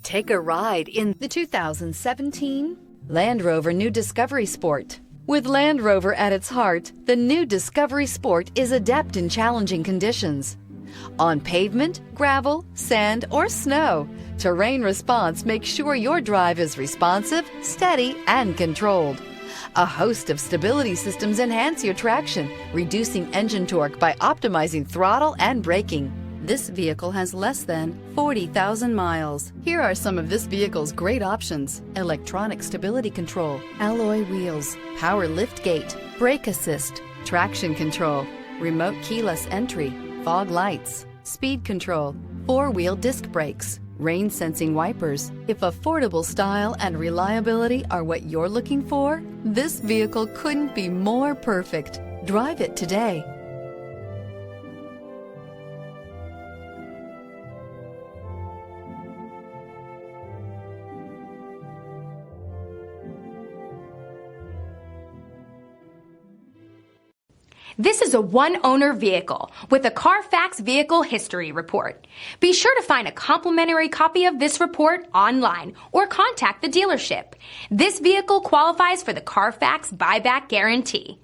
Take a ride in the 2017 Land Rover New Discovery Sport. With Land Rover at its heart, the new Discovery Sport is adept in challenging conditions. On pavement, gravel, sand, or snow, terrain response makes sure your drive is responsive, steady, and controlled. A host of stability systems enhance your traction, reducing engine torque by optimizing throttle and braking. This vehicle has less than 40,000 miles. Here are some of this vehicle's great options: electronic stability control, alloy wheels, power liftgate, brake assist, traction control, remote keyless entry, fog lights, speed control, four-wheel disc brakes, rain sensing wipers. If affordable style and reliability are what you're looking for, this vehicle couldn't be more perfect. Drive it today. This is a one-owner vehicle with a Carfax Vehicle History Report. Be sure to find a complimentary copy of this report online or contact the dealership. This vehicle qualifies for the Carfax Buyback Guarantee.